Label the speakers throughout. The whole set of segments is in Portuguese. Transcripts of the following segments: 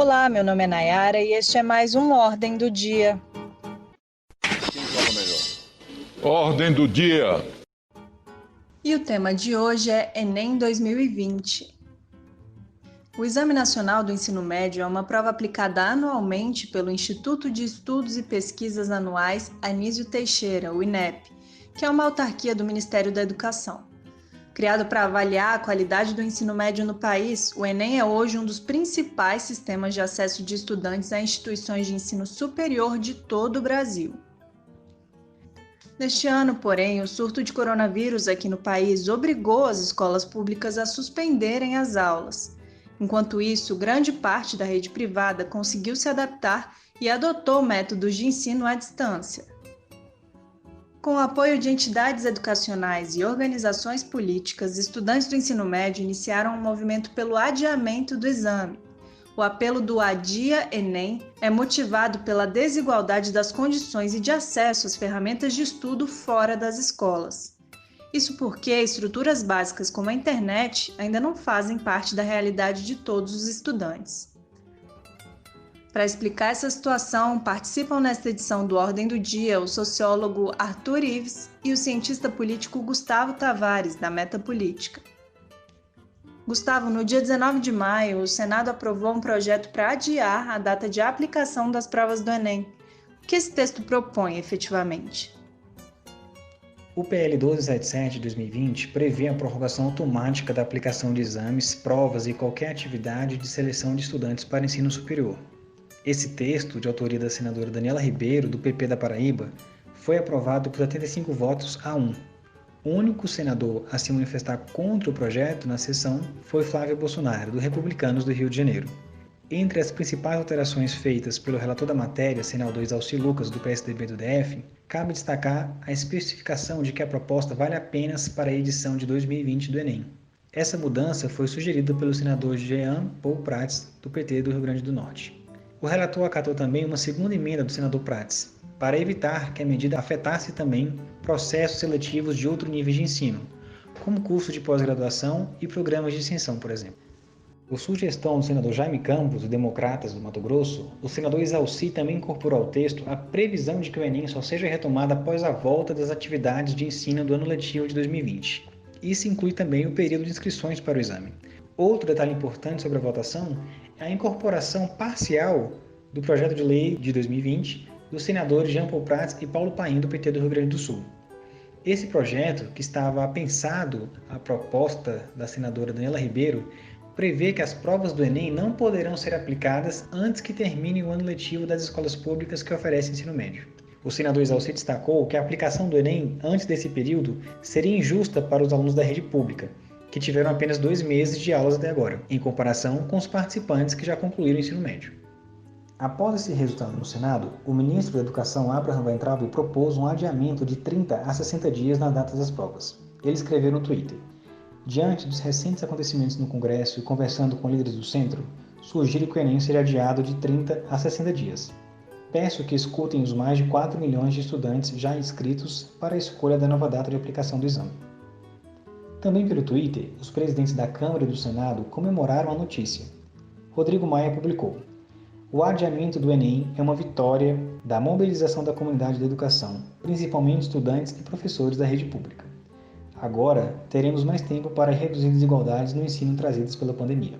Speaker 1: Olá, meu nome é Nayara e este é mais um Ordem do Dia.
Speaker 2: Quem fala melhor? Ordem do dia.
Speaker 1: E o tema de hoje é Enem 2020. O Exame Nacional do Ensino Médio é uma prova aplicada anualmente pelo Instituto de Estudos e Pesquisas Anuais Anísio Teixeira, o INEP, que é uma autarquia do Ministério da Educação. Criado para avaliar a qualidade do ensino médio no país, o Enem é hoje um dos principais sistemas de acesso de estudantes a instituições de ensino superior de todo o Brasil. Neste ano, porém, o surto de coronavírus aqui no país obrigou as escolas públicas a suspenderem as aulas. Enquanto isso, grande parte da rede privada conseguiu se adaptar e adotou métodos de ensino à distância. Com o apoio de entidades educacionais e organizações políticas, estudantes do ensino médio iniciaram um movimento pelo adiamento do exame. O apelo do Adia Enem é motivado pela desigualdade das condições e de acesso às ferramentas de estudo fora das escolas. Isso porque estruturas básicas como a internet ainda não fazem parte da realidade de todos os estudantes. Para explicar essa situação, participam nesta edição do Ordem do Dia o sociólogo Arthur Ives e o cientista político Gustavo Tavares, da Meta Política. Gustavo, no dia 19 de maio, o Senado aprovou um projeto para adiar a data de aplicação das provas do Enem. O que esse texto propõe, efetivamente?
Speaker 3: O PL 1277 de 2020 prevê a prorrogação automática da aplicação de exames, provas e qualquer atividade de seleção de estudantes para ensino superior. Esse texto, de autoria da senadora Daniela Ribeiro, do PP da Paraíba, foi aprovado por 75 votos a 1. O único senador a se manifestar contra o projeto na sessão foi Flávio Bolsonaro, do Republicanos do Rio de Janeiro. Entre as principais alterações feitas pelo relator da matéria, senador Exalci Lucas, do PSDB do DF, cabe destacar a especificação de que a proposta vale apenas para a edição de 2020 do Enem. Essa mudança foi sugerida pelo senador Jean Paul Prats, do PT do Rio Grande do Norte. O relator acatou também uma segunda emenda do senador Prats, para evitar que a medida afetasse também processos seletivos de outro nível de ensino, como cursos de pós-graduação e programas de extensão, por exemplo. Por sugestão do senador Jaime Campos, do Democratas do Mato Grosso, o senador Exalci também incorporou ao texto a previsão de que o Enem só seja retomado após a volta das atividades de ensino do ano letivo de 2020. Isso inclui também o período de inscrições para o exame. Outro detalhe importante sobre a votação é a incorporação parcial do projeto de lei de 2020 dos senadores Jean Paul Prats e Paulo Paim, do PT do Rio Grande do Sul. Esse projeto, que estava pensado à proposta da senadora Daniela Ribeiro, prevê que as provas do Enem não poderão ser aplicadas antes que termine o ano letivo das escolas públicas que oferecem ensino médio. O senador Exalci destacou que a aplicação do Enem antes desse período seria injusta para os alunos da rede pública, que tiveram apenas 2 meses de aulas até agora, em comparação com os participantes que já concluíram o ensino médio. Após esse resultado no Senado, o ministro da Educação, Abraham Weintraub, propôs um adiamento de 30 a 60 dias na data das provas. Ele escreveu no Twitter: "Diante dos recentes acontecimentos no Congresso e conversando com líderes do centro, sugiro que o Enem seja adiado de 30 a 60 dias. Peço que escutem os mais de 4 milhões de estudantes já inscritos para a escolha da nova data de aplicação do exame." Também pelo Twitter, os presidentes da Câmara e do Senado comemoraram a notícia. Rodrigo Maia publicou: "O adiamento do Enem é uma vitória da mobilização da comunidade da educação, principalmente estudantes e professores da rede pública. Agora, teremos mais tempo para reduzir desigualdades no ensino trazidas pela pandemia."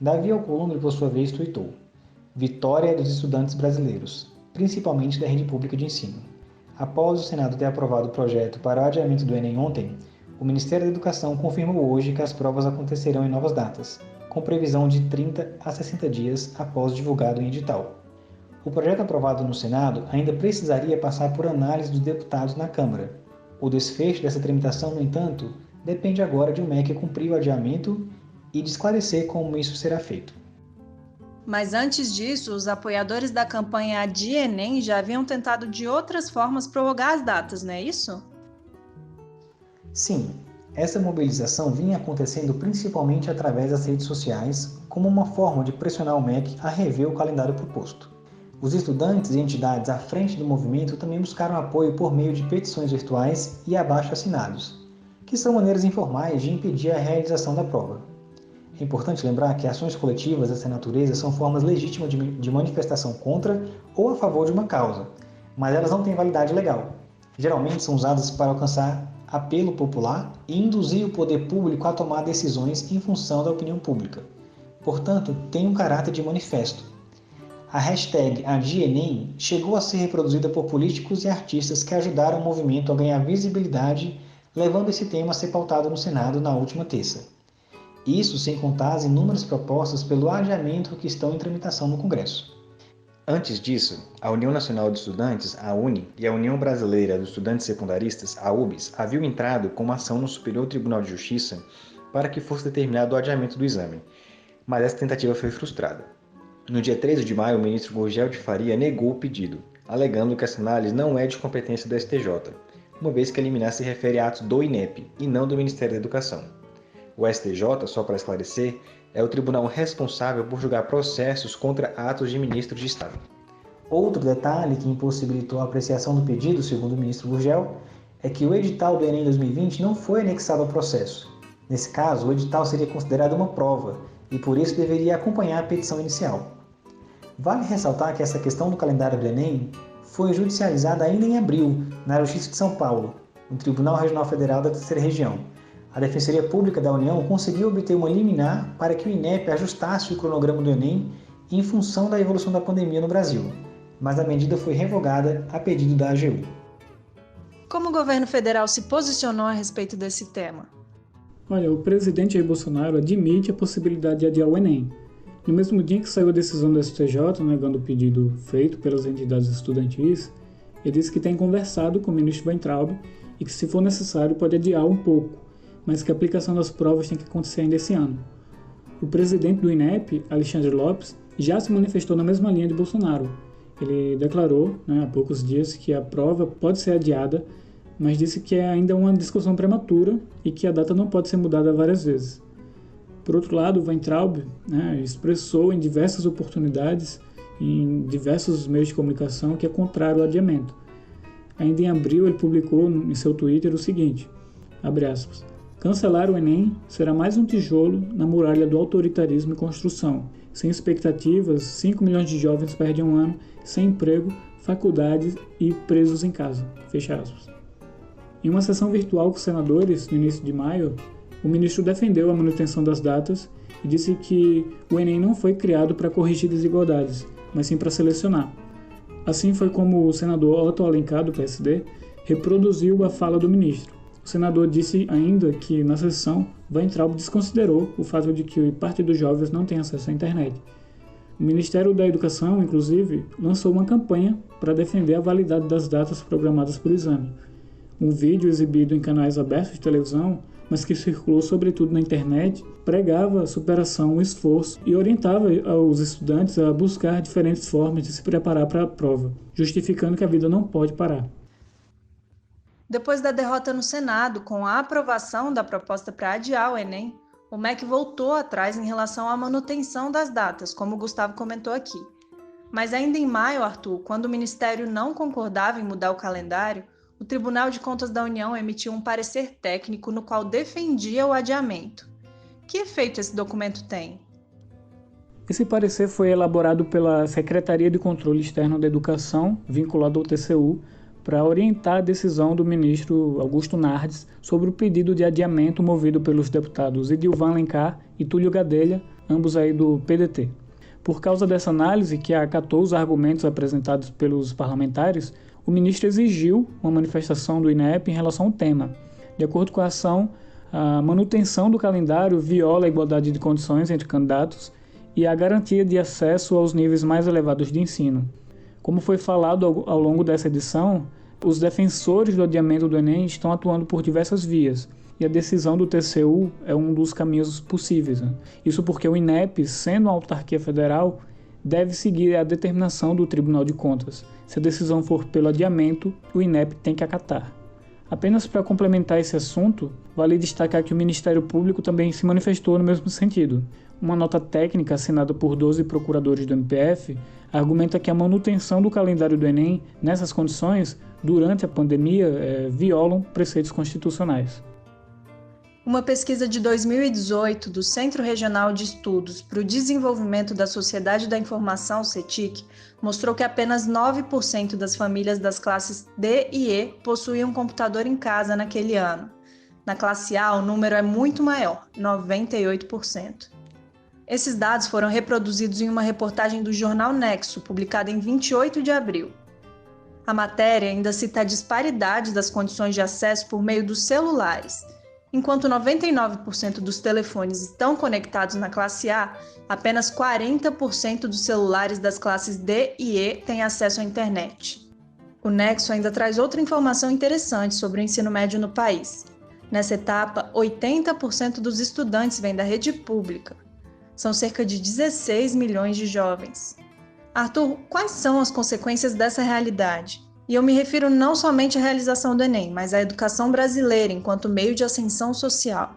Speaker 3: Davi Alcolumbre, por sua vez, tuitou: "Vitória dos estudantes brasileiros, principalmente da rede pública de ensino. Após o Senado ter aprovado o projeto para o adiamento do Enem ontem, o Ministério da Educação confirmou hoje que as provas acontecerão em novas datas, com previsão de 30 a 60 dias após divulgado em edital. O projeto aprovado no Senado ainda precisaria passar por análise dos deputados na Câmara. O desfecho dessa tramitação, no entanto, depende agora de o MEC cumprir o adiamento e de esclarecer como isso será feito."
Speaker 1: Mas antes disso, os apoiadores da campanha Adia Enem já haviam tentado de outras formas prorrogar as datas, não é isso?
Speaker 3: Sim, essa mobilização vinha acontecendo principalmente através das redes sociais, como uma forma de pressionar o MEC a rever o calendário proposto. Os estudantes e entidades à frente do movimento também buscaram apoio por meio de petições virtuais e abaixo-assinados, que são maneiras informais de impedir a realização da prova. É importante lembrar que ações coletivas dessa natureza são formas legítimas de manifestação contra ou a favor de uma causa, mas elas não têm validade legal. Geralmente são usadas para alcançar apelo popular e induzir o poder público a tomar decisões em função da opinião pública. Portanto, tem um caráter de manifesto. A hashtag #AdiaEnem chegou a ser reproduzida por políticos e artistas que ajudaram o movimento a ganhar visibilidade, levando esse tema a ser pautado no Senado na última terça. Isso sem contar as inúmeras propostas pelo adiamento que estão em tramitação no Congresso. Antes disso, a União Nacional de Estudantes, a UNE, e a União Brasileira dos Estudantes Secundaristas, a UBS, haviam entrado com uma ação no Superior Tribunal de Justiça para que fosse determinado o adiamento do exame, mas essa tentativa foi frustrada. No dia 13 de maio, o ministro Gurgel de Faria negou o pedido, alegando que essa análise não é de competência do STJ, uma vez que a liminar se refere a atos do INEP e não do Ministério da Educação. O STJ, só para esclarecer, é o tribunal responsável por julgar processos contra atos de ministros de Estado. Outro detalhe que impossibilitou a apreciação do pedido, segundo o ministro Gurgel, é que o edital do Enem 2020 não foi anexado ao processo. Nesse caso, o edital seria considerado uma prova e por isso deveria acompanhar a petição inicial. Vale ressaltar que essa questão do calendário do Enem foi judicializada ainda em abril, na Justiça de São Paulo, no Tribunal Regional Federal da Terceira Região. A Defensoria Pública da União conseguiu obter uma liminar para que o INEP ajustasse o cronograma do Enem em função da evolução da pandemia no Brasil, mas a medida foi revogada a pedido da AGU.
Speaker 1: Como o governo federal se posicionou a respeito desse tema?
Speaker 4: Olha, o presidente Jair Bolsonaro admite a possibilidade de adiar o Enem. No mesmo dia que saiu a decisão do STJ, negando o pedido feito pelas entidades estudantis, ele disse que tem conversado com o ministro Weintraub e que, se for necessário, pode adiar um pouco, mas que a aplicação das provas tem que acontecer ainda esse ano. O presidente do INEP, Alexandre Lopes, já se manifestou na mesma linha de Bolsonaro. Ele declarou, há poucos dias, que a prova pode ser adiada, mas disse que é ainda uma discussão prematura e que a data não pode ser mudada várias vezes. Por outro lado, o Weintraub expressou em diversas oportunidades, em diversos meios de comunicação, que é contrário ao adiamento. Ainda em abril, ele publicou em seu Twitter o seguinte, abre aspas, cancelar o Enem será mais um tijolo na muralha do autoritarismo e construção. Sem expectativas, 5 milhões de jovens perdem um ano sem emprego, faculdades e presos em casa. Fecha aspas. Em uma sessão virtual com os senadores, no início de maio, o ministro defendeu a manutenção das datas e disse que o Enem não foi criado para corrigir desigualdades, mas sim para selecionar. Assim foi como o senador Otto Alencar, do PSD, reproduziu a fala do ministro. O senador disse ainda que, na sessão, Weintraub desconsiderou o fato de que parte dos jovens não tem acesso à internet. O Ministério da Educação, inclusive, lançou uma campanha para defender a validade das datas programadas para o exame. Um vídeo exibido em canais abertos de televisão, mas que circulou sobretudo na internet, pregava a superação, o esforço e orientava os estudantes a buscar diferentes formas de se preparar para a prova, justificando que a vida não pode parar.
Speaker 1: Depois da derrota no Senado, com a aprovação da proposta para adiar o Enem, o MEC voltou atrás em relação à manutenção das datas, como o Gustavo comentou aqui. Mas ainda em maio, Arthur, quando o Ministério não concordava em mudar o calendário, o Tribunal de Contas da União emitiu um parecer técnico no qual defendia o adiamento. Que efeito esse documento tem?
Speaker 4: Esse parecer foi elaborado pela Secretaria de Controle Externo da Educação, vinculada ao TCU, para orientar a decisão do ministro Augusto Nardes sobre o pedido de adiamento movido pelos deputados Edilvan Alencar e Túlio Gadelha, ambos aí do PDT. Por causa dessa análise, que acatou os argumentos apresentados pelos parlamentares, o ministro exigiu uma manifestação do INEP em relação ao tema. De acordo com a ação, a manutenção do calendário viola a igualdade de condições entre candidatos e a garantia de acesso aos níveis mais elevados de ensino. Como foi falado ao longo dessa edição, os defensores do adiamento do Enem estão atuando por diversas vias, e a decisão do TCU é um dos caminhos possíveis. Isso porque o INEP, sendo uma autarquia federal, deve seguir a determinação do Tribunal de Contas. Se a decisão for pelo adiamento, o INEP tem que acatar. Apenas para complementar esse assunto, vale destacar que o Ministério Público também se manifestou no mesmo sentido. Uma nota técnica assinada por 12 procuradores do MPF argumenta que a manutenção do calendário do Enem, nessas condições, durante a pandemia, violam preceitos constitucionais.
Speaker 1: Uma pesquisa de 2018 do Centro Regional de Estudos para o Desenvolvimento da Sociedade da Informação, CETIC, mostrou que apenas 9% das famílias das classes D e E possuíam um computador em casa naquele ano. Na classe A, o número é muito maior, 98%. Esses dados foram reproduzidos em uma reportagem do jornal Nexo, publicada em 28 de abril. A matéria ainda cita a disparidade das condições de acesso por meio dos celulares. Enquanto 99% dos telefones estão conectados na classe A, apenas 40% dos celulares das classes D e E têm acesso à internet. O Nexo ainda traz outra informação interessante sobre o ensino médio no país. Nessa etapa, 80% dos estudantes vêm da rede pública. São cerca de 16 milhões de jovens. Arthur, quais são as consequências dessa realidade? E eu me refiro não somente à realização do Enem, mas à educação brasileira enquanto meio de ascensão social.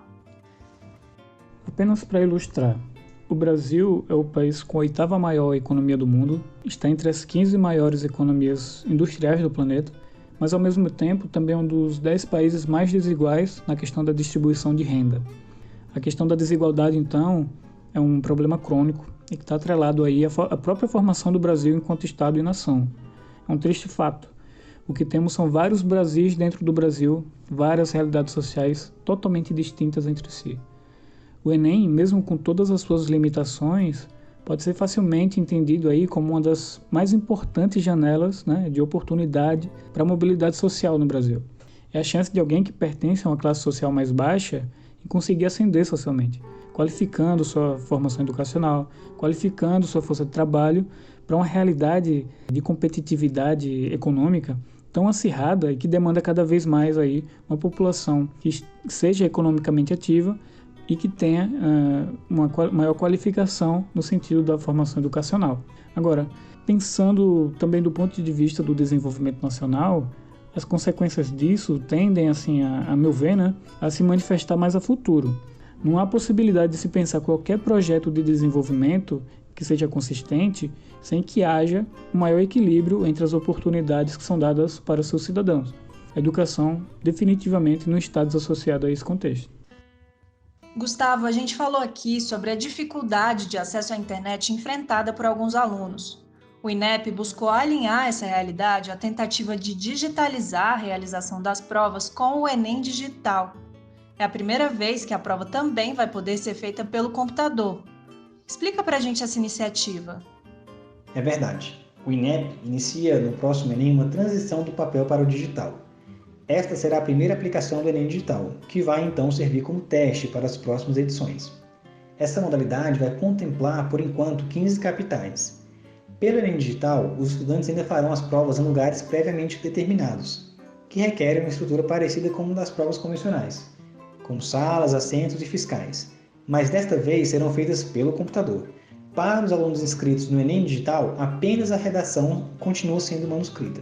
Speaker 4: Apenas para ilustrar, o Brasil é o país com a 8ª maior economia do mundo, está entre as 15 maiores economias industriais do planeta, mas ao mesmo tempo também é um dos 10 países mais desiguais na questão da distribuição de renda. A questão da desigualdade, então, é um problema crônico e que está atrelado aí à própria formação do Brasil enquanto Estado e nação. É um triste fato. O que temos são vários Brasis dentro do Brasil, várias realidades sociais totalmente distintas entre si. O Enem, mesmo com todas as suas limitações, pode ser facilmente entendido aí como uma das mais importantes janelas, de oportunidade para a mobilidade social no Brasil. É a chance de alguém que pertence a uma classe social mais baixa em conseguir ascender socialmente, qualificando sua formação educacional, qualificando sua força de trabalho para uma realidade de competitividade econômica tão acirrada e que demanda cada vez mais aí uma população que seja economicamente ativa e que tenha uma maior qualificação no sentido da formação educacional. Agora, pensando também do ponto de vista do desenvolvimento nacional, as consequências disso tendem, assim, a meu ver, a se manifestar mais a futuro. Não há possibilidade de se pensar qualquer projeto de desenvolvimento que seja consistente sem que haja um maior equilíbrio entre as oportunidades que são dadas para os seus cidadãos. A educação definitivamente não está desassociada a esse contexto.
Speaker 1: Gustavo, a gente falou aqui sobre a dificuldade de acesso à internet enfrentada por alguns alunos. O INEP buscou alinhar essa realidade à tentativa de digitalizar a realização das provas com o Enem digital. É a primeira vez que a prova também vai poder ser feita pelo computador. Explica pra gente essa iniciativa.
Speaker 3: É verdade. O INEP inicia no próximo Enem uma transição do papel para o digital. Esta será a primeira aplicação do Enem digital, que vai então servir como teste para as próximas edições. Essa modalidade vai contemplar, por enquanto, 15 capitais. Pelo Enem digital, os estudantes ainda farão as provas em lugares previamente determinados, que requerem uma estrutura parecida com uma das provas convencionais, com salas, assentos e fiscais, mas desta vez serão feitas pelo computador. Para os alunos inscritos no Enem digital, apenas a redação continua sendo manuscrita.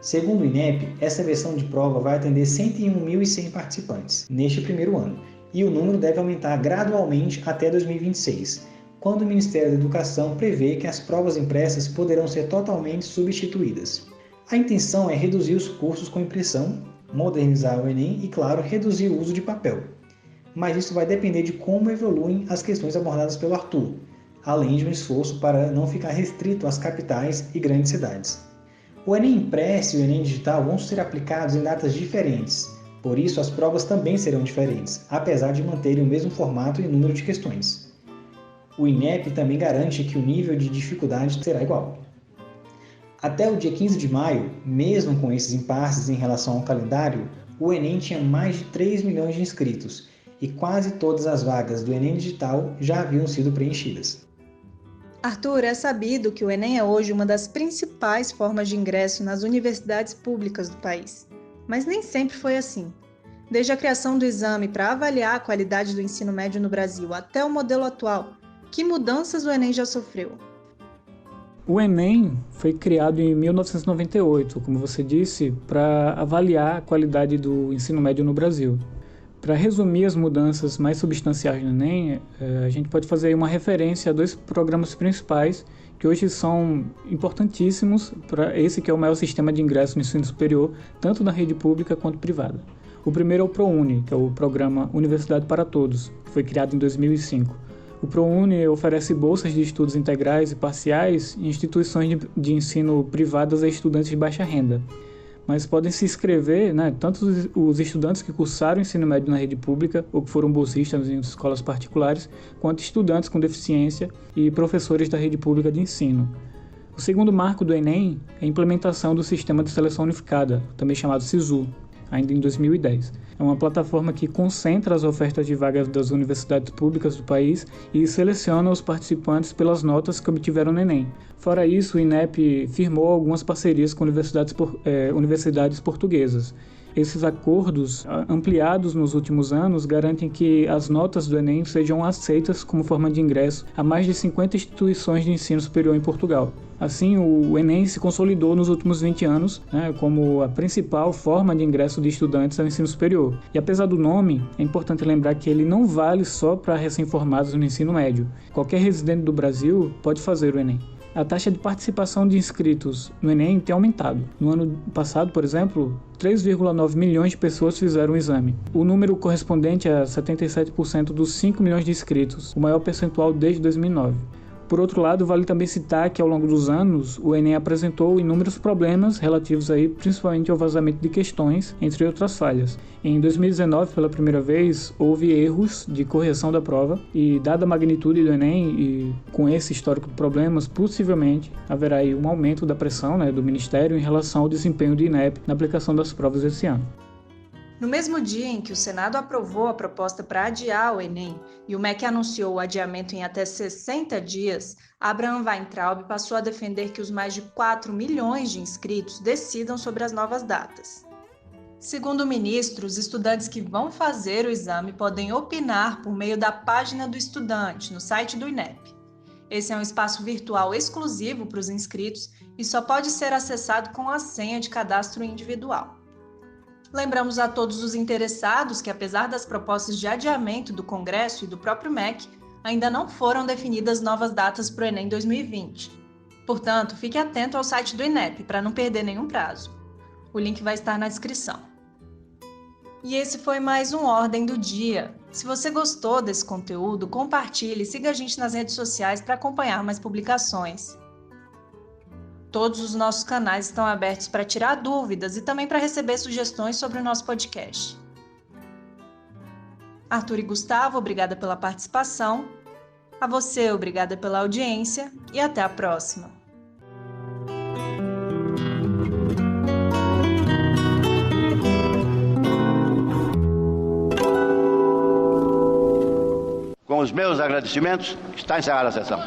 Speaker 3: Segundo o INEP, essa versão de prova vai atender 101.100 participantes neste primeiro ano, e o número deve aumentar gradualmente até 2026, quando o Ministério da Educação prevê que as provas impressas poderão ser totalmente substituídas. A intenção é reduzir os cursos com impressão, modernizar o Enem e, claro, reduzir o uso de papel. Mas isso vai depender de como evoluem as questões abordadas pelo Arthur, além de um esforço para não ficar restrito às capitais e grandes cidades. O Enem impresso e o Enem digital vão ser aplicados em datas diferentes, por isso as provas também serão diferentes, apesar de manterem o mesmo formato e número de questões. O INEP também garante que o nível de dificuldade será igual. Até o dia 15 de maio, mesmo com esses impasses em relação ao calendário, o Enem tinha mais de 3 milhões de inscritos e quase todas as vagas do Enem digital já haviam sido preenchidas.
Speaker 1: Arthur, é sabido que o Enem é hoje uma das principais formas de ingresso nas universidades públicas do país. Mas nem sempre foi assim. Desde a criação do exame para avaliar a qualidade do ensino médio no Brasil até o modelo atual, que mudanças o Enem já sofreu?
Speaker 4: O Enem foi criado em 1998, como você disse, para avaliar a qualidade do ensino médio no Brasil. Para resumir as mudanças mais substanciais no Enem, a gente pode fazer uma referência a 2 programas principais que hoje são importantíssimos para esse que é o maior sistema de ingresso no ensino superior, tanto na rede pública quanto privada. O primeiro é o ProUni, que é o Programa Universidade para Todos, que foi criado em 2005. O ProUni oferece bolsas de estudos integrais e parciais em instituições de ensino privadas a estudantes de baixa renda. Mas podem se inscrever, tanto os estudantes que cursaram ensino médio na rede pública ou que foram bolsistas em escolas particulares, quanto estudantes com deficiência e professores da rede pública de ensino. O segundo marco do Enem é a implementação do Sistema de Seleção Unificada, também chamado SISU, ainda em 2010. É uma plataforma que concentra as ofertas de vagas das universidades públicas do país e seleciona os participantes pelas notas que obtiveram no Enem. Fora isso, o INEP firmou algumas parcerias com universidades portuguesas. Esses acordos, ampliados nos últimos anos, garantem que as notas do Enem sejam aceitas como forma de ingresso a mais de 50 instituições de ensino superior em Portugal. Assim, o Enem se consolidou nos últimos 20 anos como a principal forma de ingresso de estudantes ao ensino superior. E apesar do nome, é importante lembrar que ele não vale só para recém-formados no ensino médio. Qualquer residente do Brasil pode fazer o Enem. A taxa de participação de inscritos no Enem tem aumentado. No ano passado, por exemplo, 3,9 milhões de pessoas fizeram o exame. O número correspondente a 77% dos 5 milhões de inscritos, o maior percentual desde 2009. Por outro lado, vale também citar que ao longo dos anos, o Enem apresentou inúmeros problemas relativos principalmente ao vazamento de questões, entre outras falhas. Em 2019, pela primeira vez, houve erros de correção da prova e, dada a magnitude do Enem e com esse histórico de problemas, possivelmente haverá um aumento da pressão do Ministério em relação ao desempenho do INEP na aplicação das provas esse ano.
Speaker 1: No mesmo dia em que o Senado aprovou a proposta para adiar o Enem e o MEC anunciou o adiamento em até 60 dias, Abraham Weintraub passou a defender que os mais de 4 milhões de inscritos decidam sobre as novas datas. Segundo o ministro, os estudantes que vão fazer o exame podem opinar por meio da página do estudante, no site do INEP. Esse é um espaço virtual exclusivo para os inscritos e só pode ser acessado com a senha de cadastro individual. Lembramos a todos os interessados que, apesar das propostas de adiamento do Congresso e do próprio MEC, ainda não foram definidas novas datas para o Enem 2020. Portanto, fique atento ao site do INEP para não perder nenhum prazo. O link vai estar na descrição. E esse foi mais um Ordem do Dia. Se você gostou desse conteúdo, compartilhe e siga a gente nas redes sociais para acompanhar mais publicações. Todos os nossos canais estão abertos para tirar dúvidas e também para receber sugestões sobre o nosso podcast. Arthur e Gustavo, obrigada pela participação. A você, obrigada pela audiência e até a próxima.
Speaker 5: Com os meus agradecimentos, está encerrada a sessão.